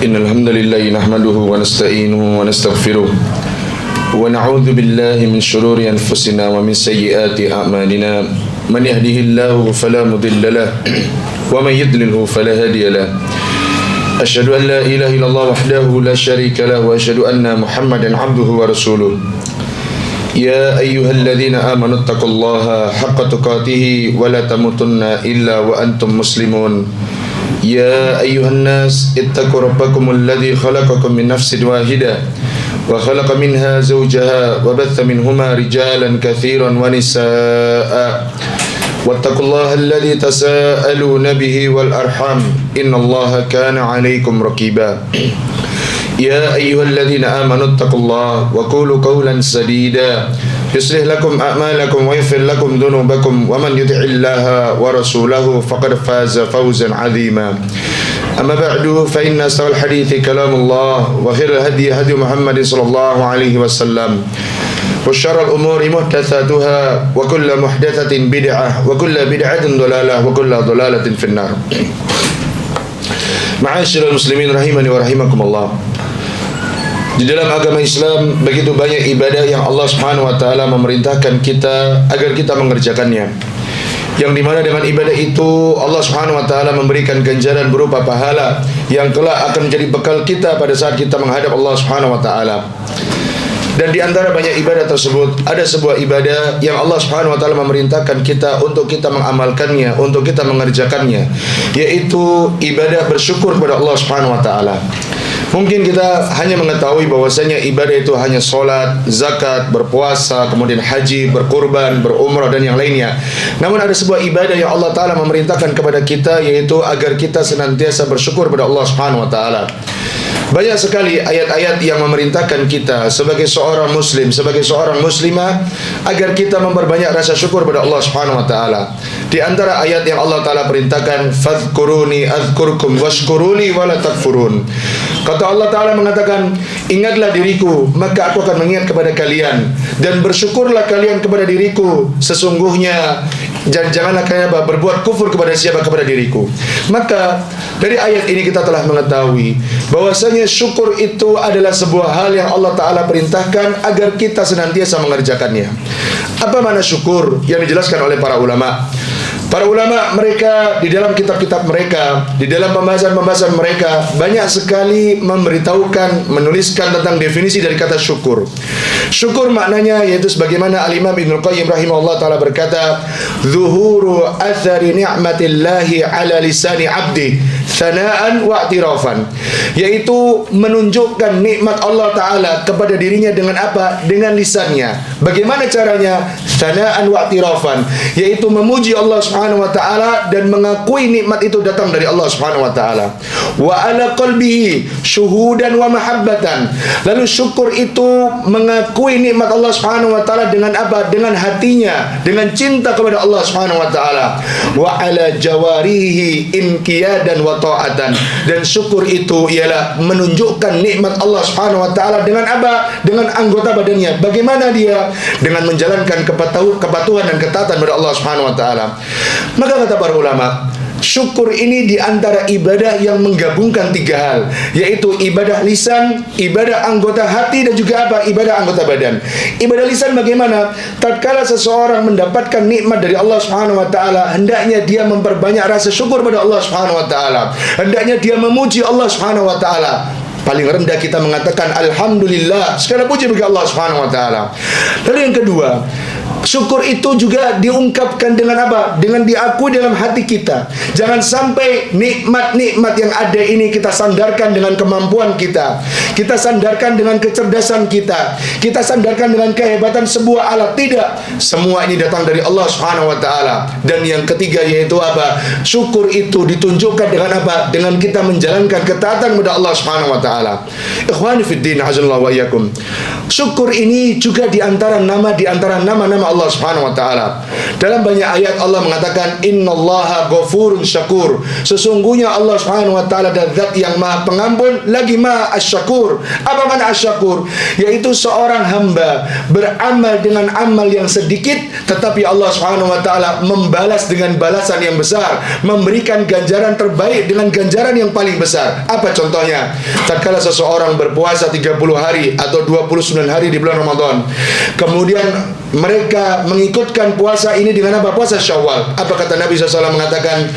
إن الحمد لله نحمده ونستعينه ونستغفره ونعوذ بالله من شرور أنفسنا ومن سيئات أعمالنا من يهده الله فلا مضل له ومن يضلله فلا هادي له أشهد أن لا إله إلا الله وحده لا شريك له وأشهد أن محمدا عبده ورسوله يا أيها الذين آمنوا اتقوا الله حق تقاته ولا تموتن إلا وأنتم مسلمون يا أيها الناس اتقوا ربكم الذي خلقكم من نفس واحدة وخلق منها زوجها وبث منهما رجالا كثيرا ونساء واتقوا الله الذي تساءلون به والأرحام إن الله كان عليكم رقيبا يا أيها الذين آمنوا اتقوا الله وقولوا قولا سديدا يصلح لكم أعمالكم ويغفر لكم ذنوبكم ومن يطع الله ورسوله فقد فاز فوزا عظيما أما بعد فإن أصدق الحديث كلام الله وخير الهدي هدي محمد صلى الله عليه وسلم وشر الأمور محدثاتها وكل محدثة بدعة وكل بدعة ضلالة وكل ضلالة في النار. Ma'asyiral muslimin rahimani wa rahimakumullah. Di dalam agama Islam begitu banyak ibadah yang Allah Subhanahu wa taala memerintahkan kita agar kita mengerjakannya. Yang dimana dengan ibadah itu Allah Subhanahu wa taala memberikan ganjaran berupa pahala yang kelak akan menjadi bekal kita pada saat kita menghadap Allah Subhanahu wa taala. Dan di antara banyak ibadah tersebut ada sebuah ibadah yang Allah Subhanahu wa taala memerintahkan kita untuk kita mengamalkannya, untuk kita mengerjakannya, yaitu ibadah bersyukur kepada Allah Subhanahu wa taala. Mungkin kita hanya mengetahui bahwasanya ibadah itu hanya solat, zakat, berpuasa, kemudian haji, berkurban, berumrah dan yang lainnya. Namun ada sebuah ibadah yang Allah taala memerintahkan kepada kita, yaitu agar kita senantiasa bersyukur kepada Allah Subhanahu wa taala. Banyak sekali ayat-ayat yang memerintahkan kita sebagai seorang muslim, sebagai seorang muslimah agar kita memperbanyak rasa syukur pada Allah Subhanahu wa taala. Di antara ayat yang Allah taala perintahkan, fadhkuruni adzkurkum washkuruni wala takfurun. Kata Allah taala mengatakan, ingatlah diriku maka aku akan mengingat kepada kalian, dan bersyukurlah kalian kepada diriku, sesungguhnya janganlah kalian berbuat kufur kepada siapa, kepada diriku. Maka dari ayat ini kita telah mengetahui bahwasanya syukur itu adalah sebuah hal yang Allah taala perintahkan agar kita senantiasa mengerjakannya. Apa makna syukur yang dijelaskan oleh para ulama? Para ulama mereka di dalam kitab-kitab mereka, di dalam pembahasan-pembahasan mereka banyak sekali memberitahukan, menuliskan tentang definisi dari kata syukur. Syukur maknanya yaitu sebagaimana Al-Imam Ibnu Qayyim rahimahullah taala berkata, zuhuru athari ni'matillahi ala lisani 'abdi thana'an wa i'tirafan, yaitu menunjukkan nikmat Allah taala kepada dirinya dengan apa? Dengan lisannya. Bagaimana caranya? Thana'an wa i'tirafan, yaitu memuji Allah Subhanahu wa taala dan mengakui nikmat itu datang dari Allah Subhanahu wa taala. Wa ala qalbihi syuhudan wa mahabbatan. Lalu syukur itu mengakui nikmat Allah Subhanahu wa taala dengan apa? Dengan hatinya, dengan cinta kepada Allah Subhanahu wa taala. Wa ala jawarihi inqiyadan wa ta'atan. Dan syukur itu ialah menunjukkan nikmat Allah Subhanahu wa taala dengan apa? Dengan anggota badannya. Bagaimana dia? Dengan menjalankan kepatuhan dan ketaatan kepada Allah Subhanahu wa taala. Maka kata para ulama, syukur ini di antara ibadah yang menggabungkan tiga hal, yaitu ibadah lisan, ibadah anggota hati, dan juga apa? Ibadah anggota badan. Ibadah lisan bagaimana? Tatkala seseorang mendapatkan nikmat dari Allah Subhanahu wa taala, hendaknya dia memperbanyak rasa syukur pada Allah Subhanahu wa taala. Hendaknya dia memuji Allah Subhanahu wa taala. Paling rendah kita mengatakan alhamdulillah, segala puji bagi Allah Subhanahu wa taala. Lalu yang kedua, syukur itu juga diungkapkan dengan apa? Dengan diakui dalam hati kita. Jangan sampai nikmat-nikmat yang ada ini kita sandarkan dengan kemampuan kita, kita sandarkan dengan kecerdasan kita, kita sandarkan dengan kehebatan sebuah alat. Tidak, semua ini datang dari Allah Subhanahu wa taala. Dan yang ketiga yaitu apa? Syukur itu ditunjukkan dengan apa? Dengan kita menjalankan ketaatan kepada Allah Subhanahu wa taala. Ikhwani fid din, azallahu wa iyyakum. Syukur ini juga di antara nama-nama Allah Subhanahu wa taala. Dalam banyak ayat Allah mengatakan innallaha ghafurun syakur. Sesungguhnya Allah Subhanahu wa taala adalah zat yang Maha Pengampun lagi Maha Asy-Syakur. Apa makna Asy-Syakur? Yaitu seorang hamba beramal dengan amal yang sedikit, tetapi Allah Subhanahu wa taala membalas dengan balasan yang besar, memberikan ganjaran terbaik dengan ganjaran yang paling besar. Apa contohnya? Tatkala seseorang berpuasa 30 hari atau 29 hari di bulan Ramadan, kemudian mereka mengikutkan puasa ini dengan apa? Puasa Syawal. Apa kata Nabi SAW mengatakan,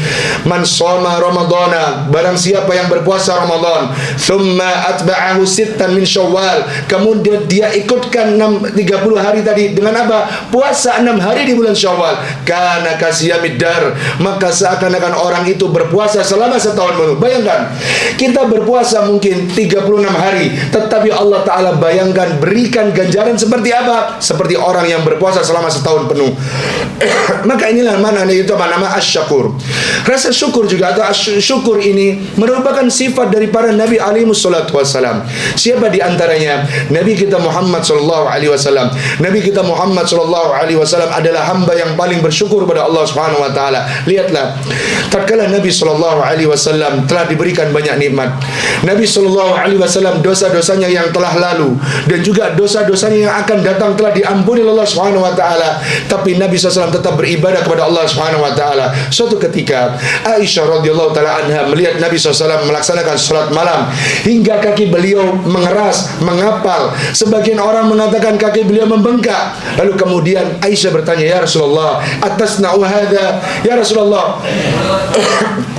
man shoma Ramadana, barang siapa yang berpuasa Ramadan, thumma atba'ahu sittan min Syawal, kemudian dia ikutkan 30 hari tadi dengan apa? Puasa 6 hari di bulan Syawal, kana kasiyamid dar, maka seakan-akan orang itu berpuasa selama setahun penuh. Bayangkan, kita berpuasa mungkin 36 hari, tetapi Allah Ta'ala bayangkan berikan ganjaran seperti apa? Seperti orang yang berpuasa selama setahun penuh. Maka inilah mana itu nama asy-syakur. Rasa syukur juga atau syukur ini merupakan sifat dari para nabi alaihi wassalatu wassalam. Siapa di antaranya? Nabi kita Muhammad sallallahu alaihi wasallam. Nabi kita Muhammad sallallahu alaihi wasallam adalah hamba yang paling bersyukur kepada Allah Subhanahu wa taala. Lihatlah, tatkala Nabi sallallahu alaihi wasallam telah diberikan banyak nikmat. Nabi sallallahu alaihi wasallam dosa-dosanya yang telah lalu dan juga dosa-dosanya yang akan datang telah diampuni oleh Allah Subhanahu wa taala, tapi Nabi SAW tetap beribadah kepada Allah Subhanahu wa taala. Suatu ketika Aisyah radhiyallahu taala anha melihat Nabi SAW melaksanakan salat malam hingga kaki beliau mengeras, mengapal. Sebagian orang mengatakan kaki beliau membengkak. Lalu kemudian Aisyah bertanya, "Ya Rasulullah, atasna'u hadza?" Ya Rasulullah,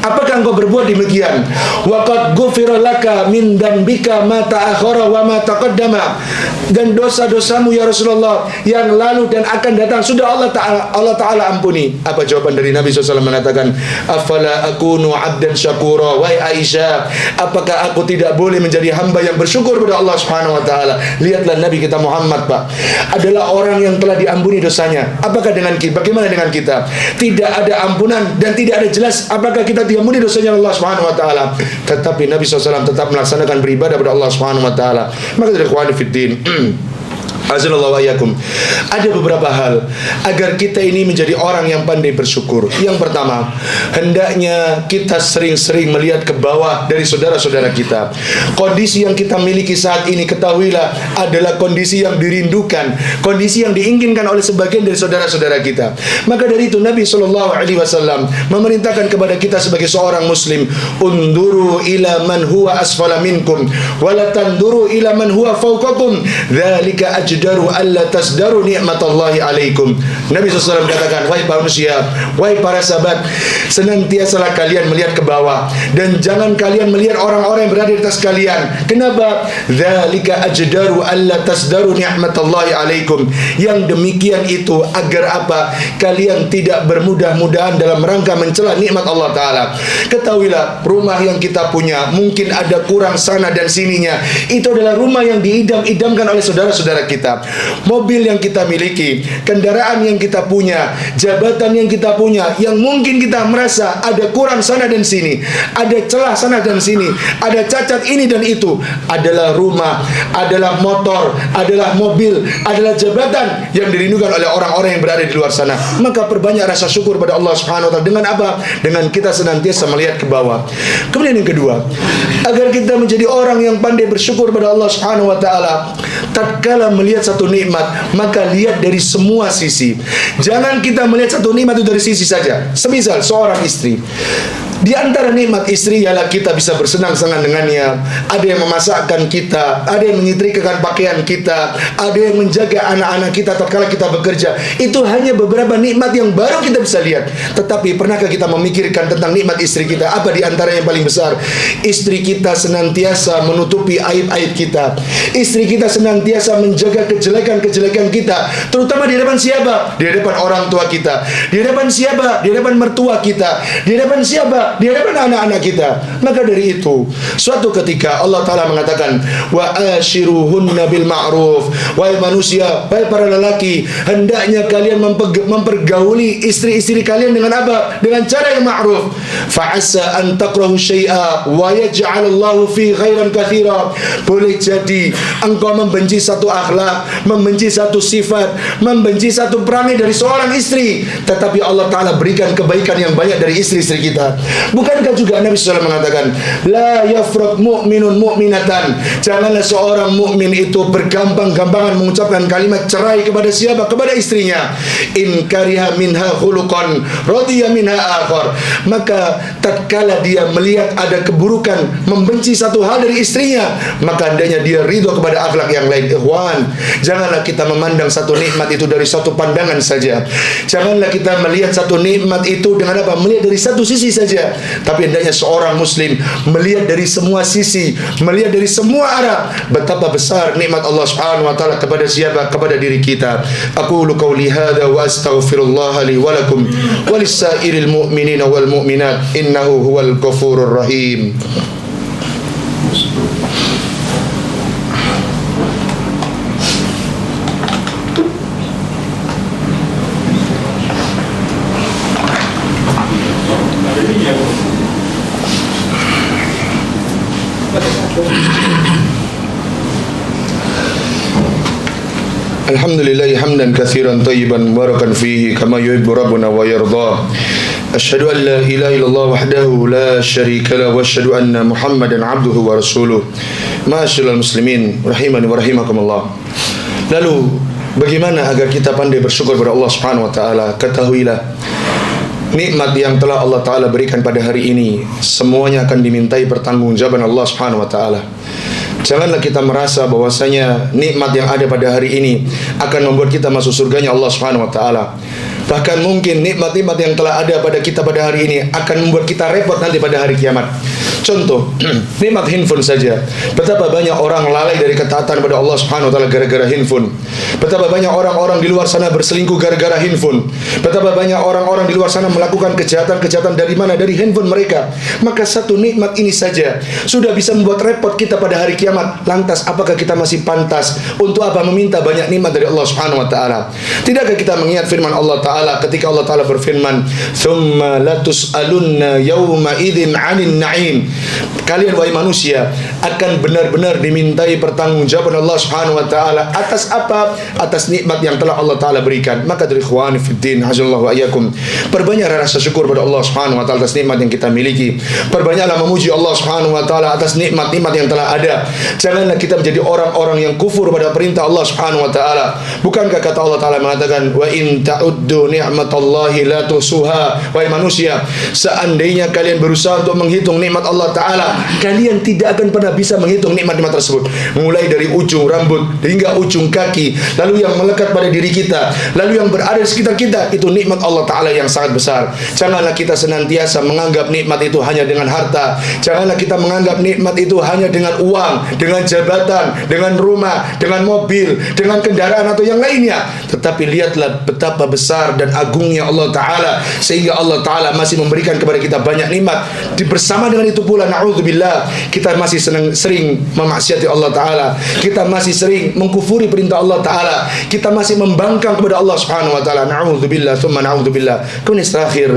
apakah engkau berbuat demikian? Wa qad ghufira laka min dambika ma ta'akhkhara wa ma taqaddama. Dan dosa-dosamu ya Rasulullah yang lalu dan akan datang sudah Allah Ta'ala ampuni. Apa jawaban dari Nabi SAW mengatakan, afala akunu abdan syakura. Wahai Aisyah, apakah aku tidak boleh menjadi hamba yang bersyukur kepada Allah Subhanahu wa taala? Lihatlah Nabi kita Muhammad, Pak, adalah orang yang telah diampuni dosanya. Apakah dengan kita? Bagaimana dengan kita? Tidak ada ampunan dan tidak ada jelas apakah kita diampuni dosanya Allah Subhanahu wa taala. Tetapi Nabi SAW tetap melaksanakan beribadah kepada Allah Subhanahu wa taala. Maka dari ikhwan fiddin, azallahu ayyakum, ada beberapa hal agar kita ini menjadi orang yang pandai bersyukur. Yang pertama, hendaknya kita sering-sering melihat ke bawah dari saudara-saudara kita. Kondisi yang kita miliki saat ini, ketahuilah, adalah kondisi yang dirindukan, kondisi yang diinginkan oleh sebagian dari saudara-saudara kita. Maka dari itu Nabi SAW memerintahkan kepada kita sebagai seorang muslim, unduru ila man huwa asfala minkum wala tanduru ila man huwa fawqakum, dzalika ajdaru alla tasdaru ni'matallahi alaikum. Nabi SAW katakan, wahai manusia, wahai para sahabat, senantiasalah kalian melihat ke bawah dan jangan kalian melihat orang-orang yang berada di atas kalian. Kenapa? Dzalika ajdaru alla tasdaru ni'matallahi alaikum. Yang demikian itu agar apa? Kalian tidak bermudah-mudahan dalam rangka mencela nikmat Allah Ta'ala. Ketahuilah, rumah yang kita punya mungkin ada kurang sana dan sininya. Itu adalah rumah yang diidam-idamkan oleh saudara-saudara kita. Mobil yang kita miliki, kendaraan yang kita punya, jabatan yang kita punya, yang mungkin kita merasa ada kurang sana dan sini, ada celah sana dan sini, ada cacat ini dan itu, adalah rumah, adalah motor, adalah mobil, adalah jabatan yang dirindukan oleh orang-orang yang berada di luar sana. Maka perbanyak rasa syukur pada Allah Subhanahu wa taala. Dengan apa? Dengan kita senantiasa melihat ke bawah. Kemudian yang kedua, agar kita menjadi orang yang pandai bersyukur pada Allah Subhanahu wa taala, tatkala melihat satu nikmat, maka lihat dari semua sisi. Jangan kita melihat satu nikmat itu dari sisi saja. Semisal seorang istri, di antara nikmat istri ialah kita bisa bersenang-senang dengannya. Ada yang memasakkan kita, ada yang menyetrikakan pakaian kita, ada yang menjaga anak-anak kita tatkala kita bekerja. Itu hanya beberapa nikmat yang baru kita bisa lihat. Tetapi pernahkah kita memikirkan tentang nikmat istri kita? Apa di antara yang paling besar? Istri kita senantiasa menutupi aib-aib kita. Istri kita senantiasa menjaga kejelekan-kejelekan kita, terutama di hadapan siapa? Di hadapan orang tua kita. Di hadapan siapa? Di hadapan mertua kita. Di hadapan siapa? kita, di hadapan anak-anak kita. Maka dari itu, suatu ketika Allah Ta'ala mengatakan, wa ashiruhunna bil ma'ruf. Wahai manusia, wahai para lelaki, hendaknya kalian mempergauli istri-istri kalian dengan apa? Dengan cara yang ma'ruf. Fa'asa an takrahu syai'a wa yaj'alallahu fi khairan katsira. Boleh jadi engkau membenci satu akhlak, membenci satu sifat, membenci satu perangai dari seorang istri, tetapi Allah Ta'ala berikan kebaikan yang banyak dari istri-istri kita. Bukankah juga Nabi SAW mengatakan, la yafraq mu'minun mu'minatan, janganlah seorang mukmin itu bergampang-gampangan mengucapkan kalimat cerai kepada siapa? Kepada istrinya. In kariha minha khuluqan radiya minha akhar. Maka tatkala dia melihat ada keburukan, membenci satu hal dari istrinya, maka hendaknya dia ridho kepada akhlak yang lain. Ikhwan, janganlah kita memandang satu nikmat itu dari satu pandangan saja. Janganlah kita melihat satu nikmat itu dengan apa? Melihat dari satu sisi saja. Tapi hendaknya seorang muslim melihat dari semua sisi, melihat dari semua arah betapa besar nikmat Allah Subhanahu wa taala kepada siapa? Kepada diri kita. Aqulu qauli hadza wa astaghfirullah li wa lakum wa lissairil mu'minina wal mu'minat innahu huwal ghafurur rahim. Alhamdulillah hamdan katsiran tayyiban mubarakan fihi kama yuhibbu rabbuna wa yarda. Asyhadu an la ilaha illallah wahdahu la syarika lah wa asyhadu anna Muhammadan abduhu wa rasuluh. Ma'asyiral muslimin rahimani wa rahimakumullah. Lalu bagaimana agar kita pandai bersyukur kepada Allah Subhanahu wa taala? Ketahuilah, nikmat yang telah Allah Ta'ala berikan pada hari ini semuanya akan dimintai pertanggungjawaban Allah Subhanahu wa ta'ala. Janganlah kita merasa bahwasanya nikmat yang ada pada hari ini akan membuat kita masuk surganya Allah Subhanahu wa ta'ala. Bahkan mungkin nikmat-nikmat yang telah ada pada kita pada hari ini akan membuat kita repot nanti pada hari kiamat. Contoh, nikmat handphone saja. Betapa banyak orang lalai dari ketaatan kepada Allah Subhanahu wa taala gara-gara handphone. Betapa banyak orang-orang di luar sana berselingkuh gara-gara handphone. Betapa banyak orang-orang di luar sana melakukan kejahatan-kejahatan dari mana? Dari handphone mereka. Maka satu nikmat ini saja sudah bisa membuat repot kita pada hari kiamat. Lantas apakah kita masih pantas untuk apa? Meminta banyak nikmat dari Allah Subhanahu wa taala? Tidakkah kita mengingat firman Allah Ta'ala ketika Allah Ta'ala berfirman, "Tsumma latus'alunna yawma idzin 'anil na'im." Kalian wahai manusia akan benar-benar dimintai pertanggungjawaban Allah Subhanahu wa taala atas apa? Atas nikmat yang telah Allah Ta'ala berikan. Maka dari ikhwani fiddin, hazalallahu wa iyyakum, perbanyaklah rasa syukur pada Allah Subhanahu wa taala atas nikmat yang kita miliki. Perbanyaklah memuji Allah Subhanahu wa taala atas nikmat-nikmat yang telah ada. Janganlah kita menjadi orang-orang yang kufur pada perintah Allah Subhanahu wa taala. Bukankah kata Allah Ta'ala mengatakan, wa in ta'uddu ni'matallahi la tuhsuha. Wahai manusia, seandainya kalian berusaha untuk menghitung nikmat Allah Ta'ala, kalian tidak akan pernah bisa menghitung nikmat-nikmat tersebut. Mulai dari ujung rambut hingga ujung kaki, lalu yang melekat pada diri kita, lalu yang berada di sekitar kita, itu nikmat Allah Ta'ala yang sangat besar. Janganlah kita senantiasa menganggap nikmat itu hanya dengan harta. Janganlah kita menganggap nikmat itu hanya dengan uang, dengan jabatan, dengan rumah, dengan mobil, dengan kendaraan atau yang lainnya. Tetapi lihatlah betapa besar dan agungnya Allah Ta'ala, sehingga Allah Ta'ala masih memberikan kepada kita banyak nikmat. Bersama dengan itu pula, na'udzubillah, kita masih sering memaksiati Allah Ta'ala. Kita masih sering mengkufuri perintah Allah Ta'ala. Kita masih membangkang kepada Allah Subhanahu wa ta'ala. Na'udzubillah, thumma na'udzubillah. Kemudian terakhir,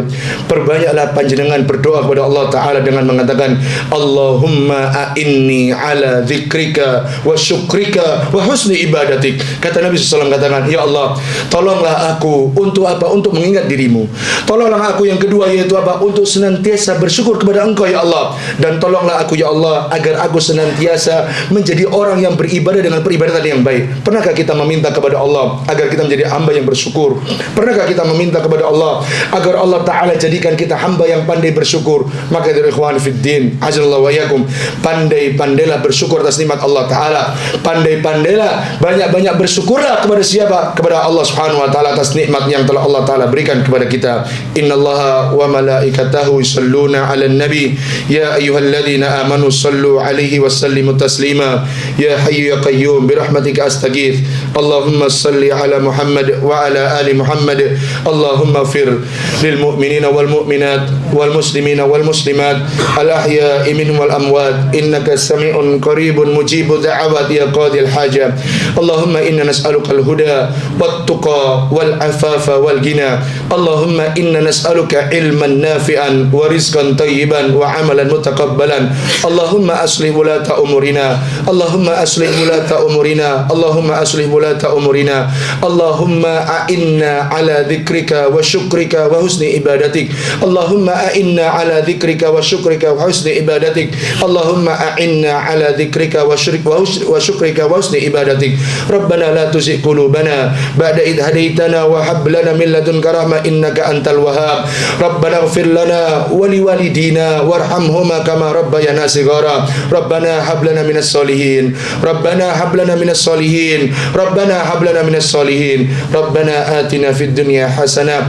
perbanyaklah panjenengan berdoa kepada Allah Ta'ala dengan mengatakan, Allahumma a'inni ala dzikrika wa syukrika wa husni ibadatik. Kata Nabi SAW, katakan, ya Allah, tolonglah aku untuk apa? Untuk mengingat dirimu. Tolonglah aku yang kedua, yaitu apa? Untuk senantiasa bersyukur kepada Engkau ya Allah. Dan tolonglah aku ya Allah agar aku senantiasa menjadi orang yang beribadah dengan peribadatan yang baik. Pernahkah kita meminta kepada Allah agar kita menjadi hamba yang bersyukur? Pernahkah kita meminta kepada Allah agar Allah Ta'ala jadikan kita hamba yang pandai bersyukur? Maka dari ikhwan fiddin, ajallahu wa yakum, pandai-pandailah bersyukur atas nikmat Allah Ta'ala. Pandai-pandailah banyak-banyak bersyukurlah kepada siapa? Kepada Allah Subhanahu wa ta'ala atas nikmat yang telah Allah Ta'ala berikan kepada kita. Innallaha wa malaikatahu yusalluna 'alan nabi ya ayyuhalladzina amanu sallu 'alaihi wa sallimu taslima ya hayyu ya qayyum bi rahmatika astaghits. Allahumma salli 'ala Muhammad wa 'ala ali Muhammad. Allahumma fir lil mu'minina wal mu'minat wal muslimina wal muslimat al ahya'i minhum wal amwat innaka sami'un qaribun mujibud da'awat ya qadil hajat. Allahumma inna nas'aluka al huda wat tuqa wal afafa wal ghina. Allahumma inna nas'aluka ilman nafi'an wa rizqan tayyiban wa amalan mutaqabbalan. Allahumma aslih wulata umurina. Allahumma aslih wulata umurina. Allahumma aslih wulata umurina. Allahumma a'inna ala dzikrika wa syukrika wa husni ibadatik. Allahumma a'inna ala dzikrika wa syukrika wa husni ibadatik. Allahumma a'inna ala dzikrika wa syukrika wa husni ibadatik. Rabbana la tuzigh qulubana ba'da idh hadaitana wa hab lana min ladunka rahmah innaka antal wahhab. Rabbana ighfir lana wa liwalidina warhamhuma kama rabbayana shighara. Rabbana hab lana minas solihin. Rabbana hab lana minas solihin. Rabbana hab lana minas solihin. Rabbana atina fid dunya hasanah